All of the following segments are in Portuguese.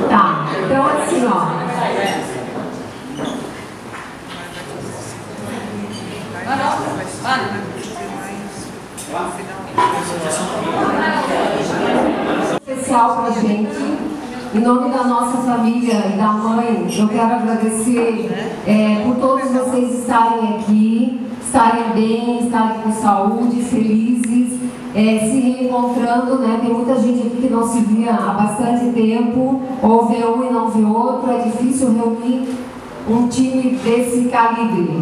Tá, então assim, ó. Especial pra gente, em nome da nossa família e da mãe, eu quero agradecer por todos vocês estarem aqui, estarem bem, estarem com saúde, felizes, se reencontrando, né? Tem muita gente aqui que não se via há bastante tempo, ou vê um e não vê outro, é difícil reunir um time desse calibre.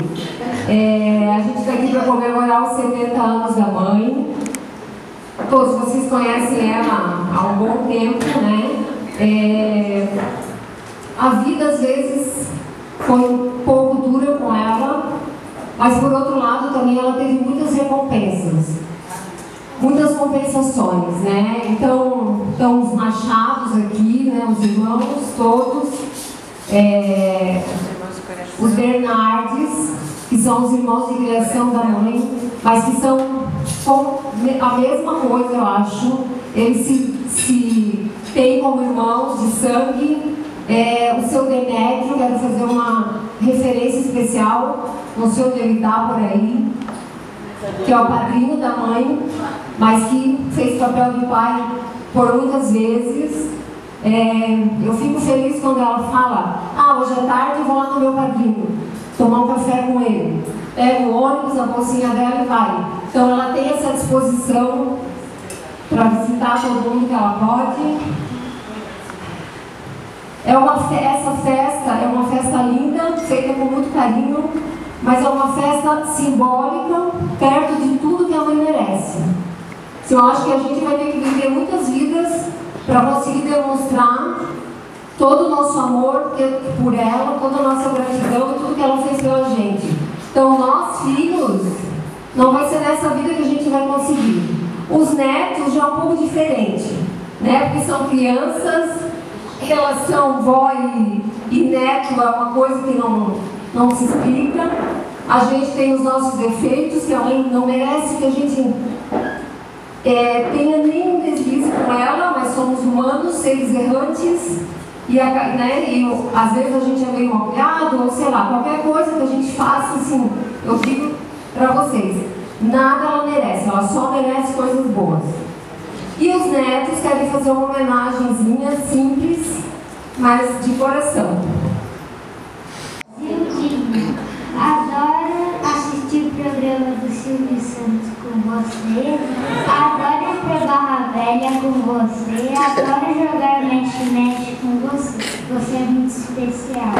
A gente está aqui para comemorar os 70 anos da mãe. Todos vocês conhecem ela há um bom tempo, né? A vida às vezes foi um pouco dura com ela, mas por outro lado também ela teve muitas recompensas, muitas compensações, né? Então estão os Machados aqui, né? Os irmãos todos, os Bernardes, que são os irmãos de criação da mãe, mas que são a mesma coisa, eu acho. Eles se têm como irmãos de sangue. O seu Demétrio, quero fazer uma referência especial, não sei onde ele está por aí, que é o padrinho da mãe, mas que fez papel de pai por muitas vezes. Eu fico feliz quando ela fala: hoje à tarde eu vou lá no meu padrinho tomar um café com ele. Pega o ônibus, a bolsinha dela e vai. Então ela tem essa disposição para visitar todo mundo que ela pode. Essa festa é uma festa linda, feita com muito carinho, mas é uma festa simbólica, perto de tudo que a mãe merece. Eu acho que a gente vai ter que viver muitas vidas para conseguir demonstrar todo o nosso amor por ela, toda a nossa gratidão e tudo que ela fez pela gente. Então, nós, filhos, não vai ser nessa vida que a gente vai conseguir. Os netos já é um pouco diferente, né? Porque são crianças, relação vó e neto é uma coisa que não se explica. A gente tem os nossos defeitos, que a mãe não merece que a gente tenha nenhum deslize com ela, mas somos humanos, seres errantes. E às vezes a gente é meio malcriado, ou sei lá, qualquer coisa que a gente faça, assim, eu digo para vocês, nada ela merece, ela só merece coisas boas. E os netos querem fazer uma homenagenzinha simples, mas de coração. Zildinho, adoro assistir o programa do Silvio Santos com você, adoro ir pra Barra Velha com você, adoro jogar mexe-mexe com você. Você é muito especial.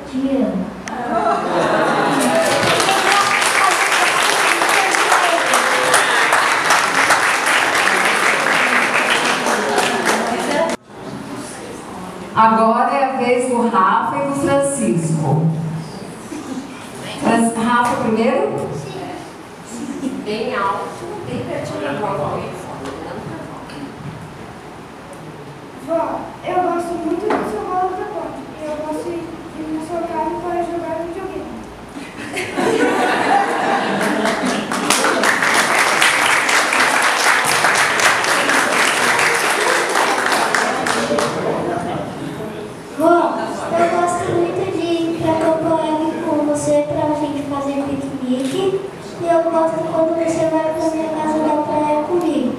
Te amo. Agora é a vez do Rafa e do Francisco. Rafa primeiro? Sim. Bem alto, bem pertinho da boca. Vó, eu gosto muito do seu bolo da porta. Eu gosto de ir na sua casa para jogar videogame. Vó, eu gosto muito de ir pra Campo Alegre com você pra gente fazer piquenique. E eu gosto quando você vai pra minha casa da praia comigo.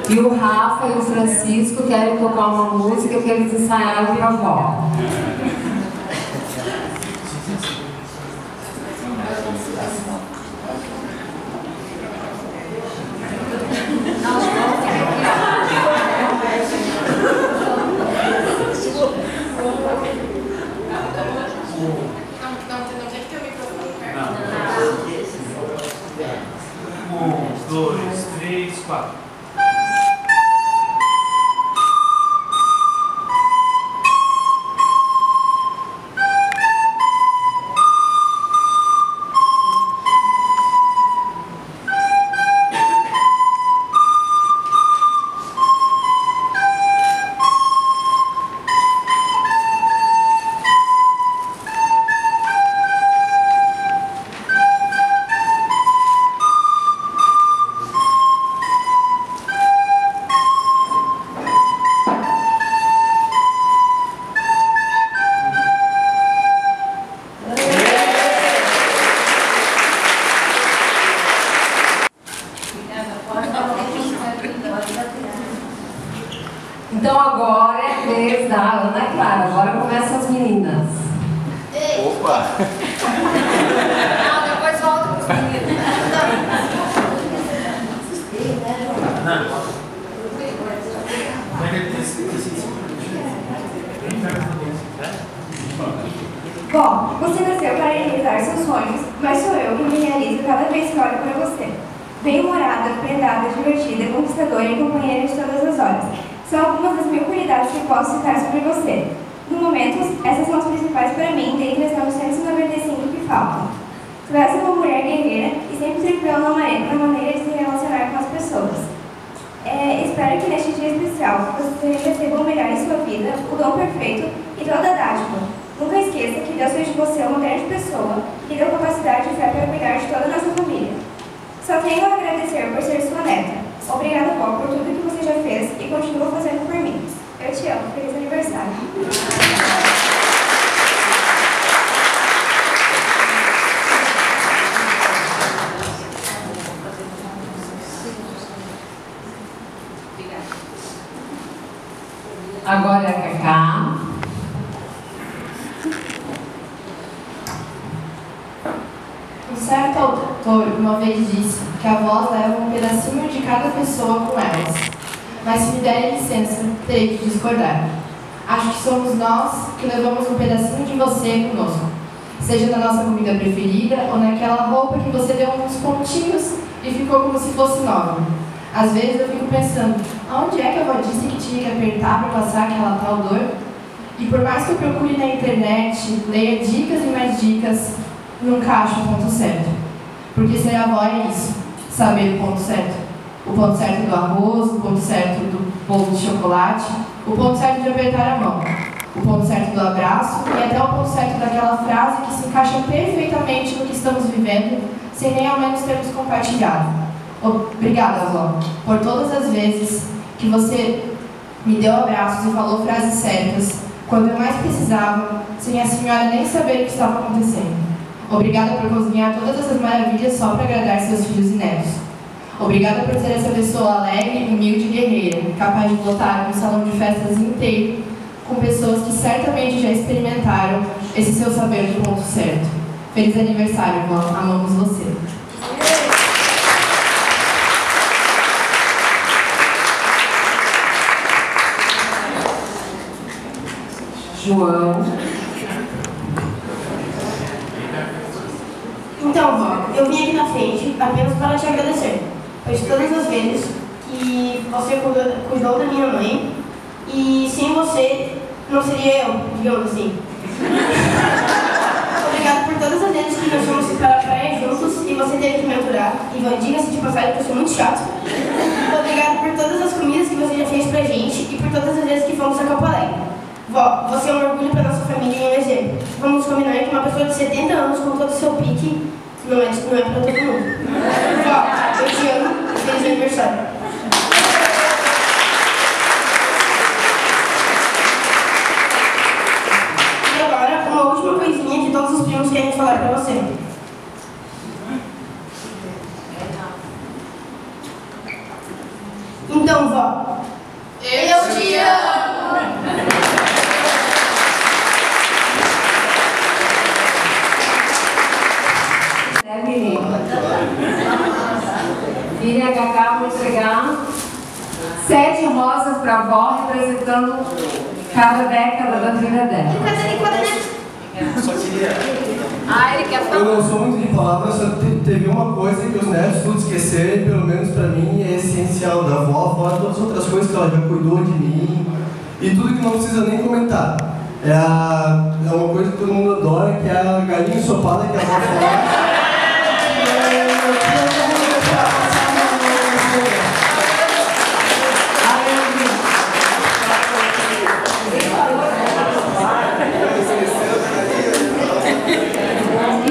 E o Rafa e o Francisco querem tocar uma música que eles ensaiaram para a avó. Um, dois, três, quatro. Então agora é a vez da Ana Clara. Agora começam as meninas. Opa! Não, depois volta para os meninos. Bom, você nasceu para realizar seus sonhos, mas sou eu que me realizo cada vez que olho para você. Bem-humorada, predada, divertida, conquistadora e companheira de todas as horas. São algumas das 1000 qualidades que posso citar sobre você. No momento, essas são as principais para mim, dentre as 995 que faltam. Tu és uma mulher guerreira e sempre tranquila na maneira de se relacionar com as pessoas. Espero que neste dia especial você receba o melhor em sua vida, o dom perfeito e toda a dádiva. Nunca esqueça que Deus fez de você uma grande pessoa e deu capacidade e fé para cuidar de toda a nossa família. Só tenho a agradecer por ser sua neta. Obrigada, Vó, por tudo que você já fez e continua fazendo por mim. Eu te amo. Feliz aniversário. Agora é a Cacá. Um certo autor uma vez disse que a voz leva um pedacinho de cada pessoa com elas. Mas se me derem licença, terei que discordar. Acho que somos nós que levamos um pedacinho de você conosco. Seja na nossa comida preferida ou naquela roupa que você deu uns pontinhos e ficou como se fosse nova. Às vezes eu fico pensando, aonde é que a avó disse que tinha que apertar para passar aquela tal dor? E por mais que eu procure na internet, leia dicas e mais dicas, nunca acho o ponto certo. Porque ser avó é isso, saber o ponto certo. O ponto certo do arroz, o ponto certo do bolo de chocolate, o ponto certo de apertar a mão, o ponto certo do abraço e até o ponto certo daquela frase que se encaixa perfeitamente no que estamos vivendo, sem nem ao menos termos compartilhado. Obrigada, avó, por todas as vezes que você me deu abraços e falou frases certas, quando eu mais precisava, sem a senhora nem saber o que estava acontecendo. Obrigada por cozinhar todas essas maravilhas só para agradar seus filhos e netos. Obrigada por ser essa pessoa alegre, humilde e guerreira, capaz de lotar um salão de festas inteiro com pessoas que certamente já experimentaram esse seu saber do ponto certo. Feliz aniversário, vó. Amamos você. João. Então, vó, eu vim aqui na frente apenas para te agradecer, pois todas as vezes que você cuidou da minha mãe, e sem você não seria eu, digamos assim. Obrigado por todas as vezes que nós fomos para a praia juntos e você teve que me aturar, e diga-se de passagem que eu sou muito chato. Obrigado por todas as comidas que você já fez pra gente e por todas as vezes que fomos a Campo Alegre. Vó, você é um orgulho para nossa família e um exemplo. Vamos combinar que uma pessoa de 70 anos com todo o seu pique não é para todo mundo. Vó, eu te amo e feliz aniversário. E agora, uma última coisinha que todos os primos querem falar para você. Então, vó, eu te amo! Filha Cacá, vou entregar 7 rosas para a avó, representando cada década da vida dela. Só queria... Ele quer falar. Eu não sou muito de palavras, só teve uma coisa que os netos tudo esquecerem, pelo menos para mim, é essencial da avó, fora todas as outras coisas que ela já cuidou de mim, e tudo que não precisa nem comentar. É uma coisa que todo mundo adora, que é a galinha ensopada que a avó faz.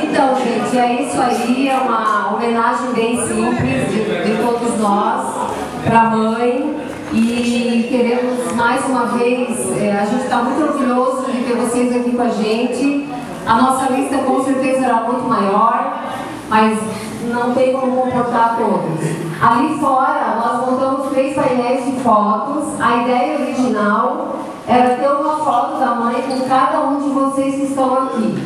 Então, gente, é isso aí, é uma homenagem bem simples de todos nós para a mãe, e queremos mais uma vez, a gente está muito orgulhoso de ter vocês aqui com a gente. A nossa lista com certeza será muito maior, mas não tem como comportar todos. Ali fora, nós montamos 3 painéis de fotos. A ideia original era ter uma foto da mãe com cada um de vocês que estão aqui.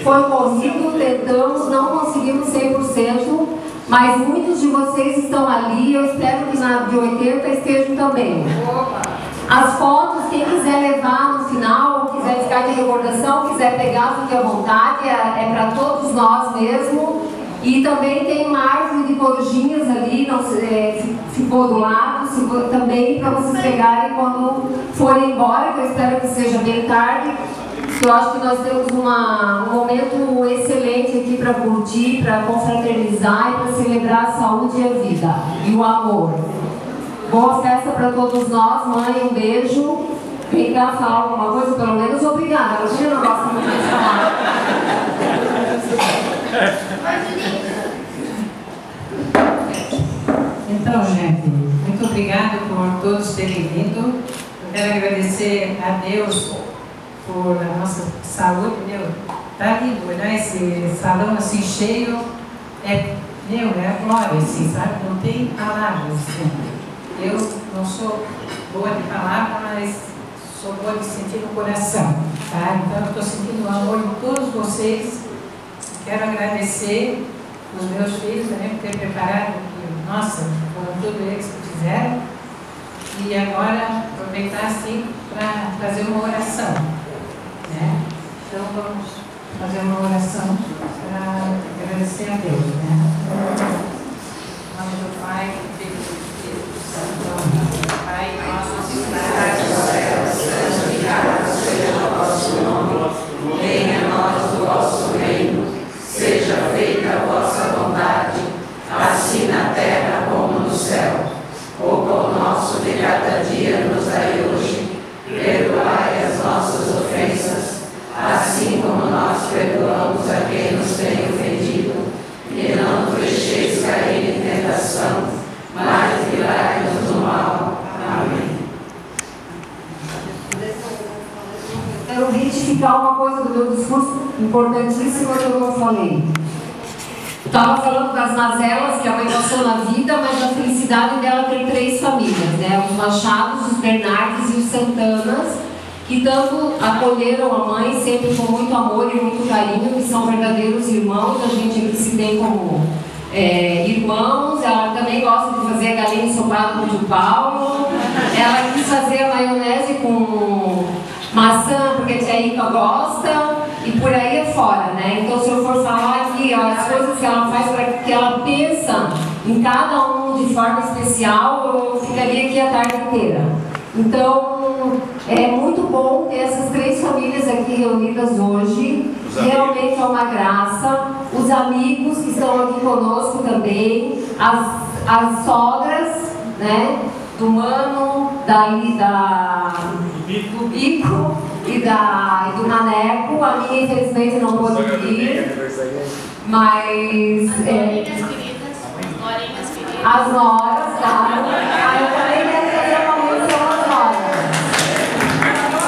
Foi corrido, tentamos, não conseguimos 100%, mas muitos de vocês estão ali. Eu espero que na de 80 estejam também. As fotos, quem quiser levar no final, quiser ficar de recordação, quiser pegar, fique à vontade, é para todos nós mesmo. E também tem uma árvore de corujinhas ali, não, ficou do lado, também para vocês pegarem quando forem embora, que eu espero que seja bem tarde. Eu acho que nós temos um momento excelente aqui para curtir, para confraternizar e para celebrar a saúde e a vida e o amor. Boa festa para todos nós, mãe, um beijo. Vem cá falar alguma coisa, pelo menos obrigada. A Gina não gosta muito de falar. Então, gente, muito obrigada por todos terem vindo. Eu quero agradecer a Deus por a nossa saúde, meu. Tá lindo, né? Esse salão assim cheio, é a glória, assim, sabe? Não tem palavras, assim. Eu não sou boa de palavra, mas sou boa de sentir no coração, tá? Então, eu estou sentindo o amor de todos vocês. Quero agradecer os meus filhos também por ter preparado, nossa, foram tudo eles que fizeram. E agora, aproveitar assim para fazer uma oração, né? Então, vamos fazer uma oração para agradecer a Deus, né? Em nome do Pai, do Filho e do Espírito Santo. Pai nosso que estás no céu, santificado seja o vosso nome. Venha a nós o vosso reino. Seja feita a vossa vontade, assim na terra como no céu. O pão nosso de cada dia nos dai hoje. Perdoai as nossas ofensas, assim como nós perdoamos a quem nos tem ofendido. E não nos deixeis cair em tentação, mas livrai-nos do mal. Amém. Quero retificar uma coisa do meu discurso importantíssima que eu não falei. Estava falando das mazelas que a mãe passou na vida, mas a felicidade dela ter 3 famílias, né? Os Machados, os Bernardes e os Santanas, que tanto acolheram a mãe sempre com muito amor e muito carinho, que são verdadeiros irmãos. A gente aqui se tem como irmãos. Ela também gosta de fazer a galinha ensopada com o tio Paulo. Ela quis fazer a maionese com maçã porque a tia Ica gosta, e por aí afora, né? Então, se eu for falar aqui as coisas que ela faz, para que ela pensa em cada um de forma especial, eu ficaria aqui a tarde inteira. Então, é muito bom ter essas 3 famílias aqui reunidas hoje. Realmente é uma graça. Os amigos que estão aqui conosco também, as sogras, né? Do Mano, do Bico e do Maneco. A minha, infelizmente, não pôde vir, mas as noras, claro. Aí eu também quero fazer uma menção às noras,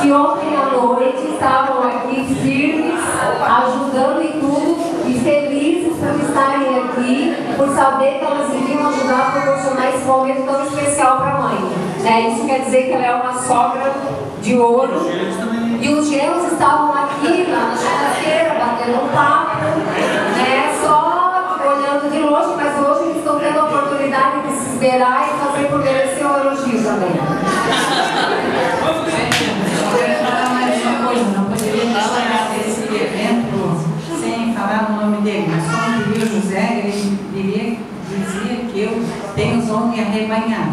que ontem à noite estavam aqui firmes, ajudando em tudo, e felizes por estarem aqui, por saber que elas iriam ajudar a proporcionar esse momento tão especial para a mãe. Isso quer dizer que ela é uma sogra de ouro. E os genros estavam aqui na churrasqueira, batendo um papo, né? Só olhando de longe, mas hoje eles estão tendo a oportunidade de se esperar e fazer por merecer um elogio também. Eu quero falar mais uma coisa, não poderia deixar esse evento sem falar o nome dele, mas como diria o José, ele dizia que eu tenho dom de arrebanhar.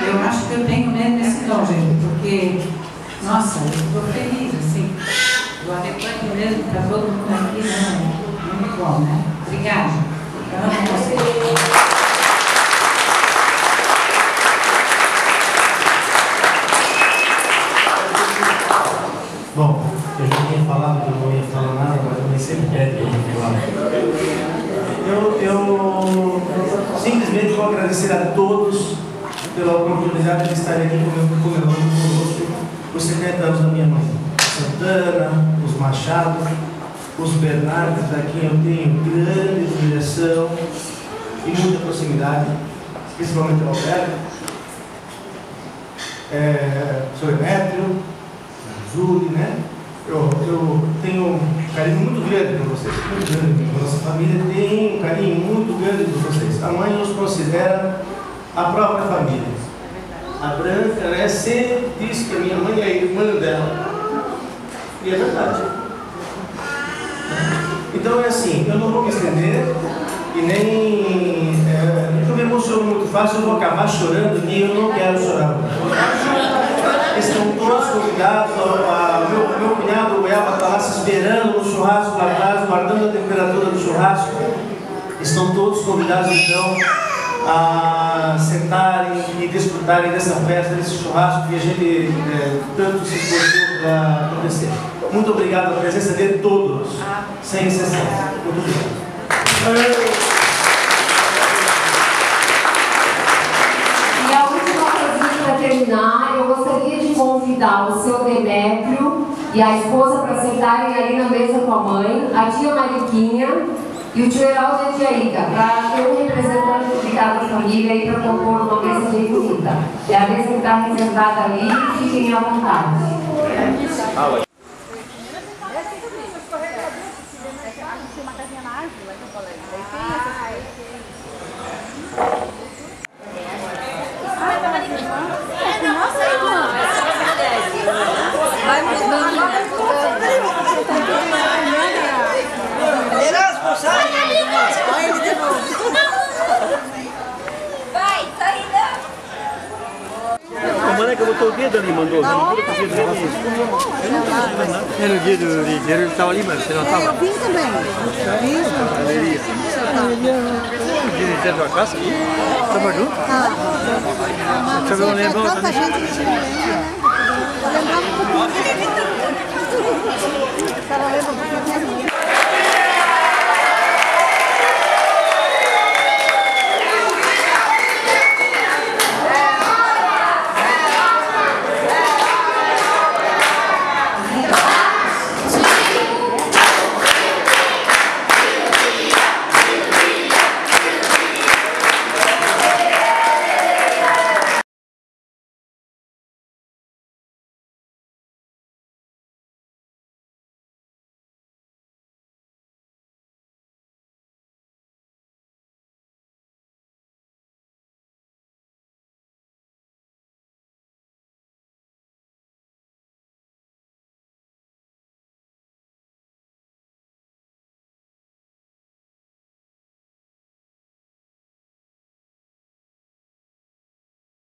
Eu acho que eu tenho mesmo esse dom, gente, porque, nossa, eu estou feliz, assim. O arrebanho mesmo para todo mundo aqui, né? Muito bom, né? Obrigada. Eu amo vocês. Bom, eu já tinha falado que eu não ia falar nada, mas eu nem sempre pede para eu falar. Eu simplesmente vou agradecer a todos pela oportunidade de estar aqui comemorando conosco os 70 anos da minha mãe. Santana, os Machados, os Bernardes, a quem eu tenho grande admiração e muita proximidade. principalmente o Alberto, o Sr. Emétrio, a Zuli, né? Eu tenho um carinho muito grande por vocês, muito grande. A nossa família tem um carinho muito grande por vocês. A mãe nos considera a própria família. A Branca, né, sempre disse que a minha mãe é a irmã dela. E é verdade. Então é assim, eu não vou me estender e nem... eu me emociono muito fácil, eu vou acabar chorando e eu não quero chorar. Estão todos convidados, meu cunhado, o Elba, está lá se esperando no churrasco lá atrás, guardando a temperatura do churrasco. Estão todos convidados então a sentarem e desfrutarem dessa festa, desse churrasco que a gente tanto se esforçou para acontecer. Muito obrigado pela presença de todos, sem exceção. Muito obrigado. E a última coisinha para terminar, eu gostaria de convidar o seu Demétrio e a esposa para sentarem ali na mesa com a mãe, a tia Mariquinha e o tio Heraldo e a tia Ida, para ter um representante de cada família aí para compor uma mesa bem bonita. É a mesa que está reservada ali, fiquem à vontade. A Mônica botou o dedo ali, mandou. Não jura que o dedo ali. É no dia do dinheiro, ele estava ali, mas você não estava. Eu vim também. Vim. O dia de tua casa aqui? Estava junto? Mas não lembro. Tanta gente que tinha aí, né? Eu lembrava um pouquinho. A senhora lembra um pouquinho?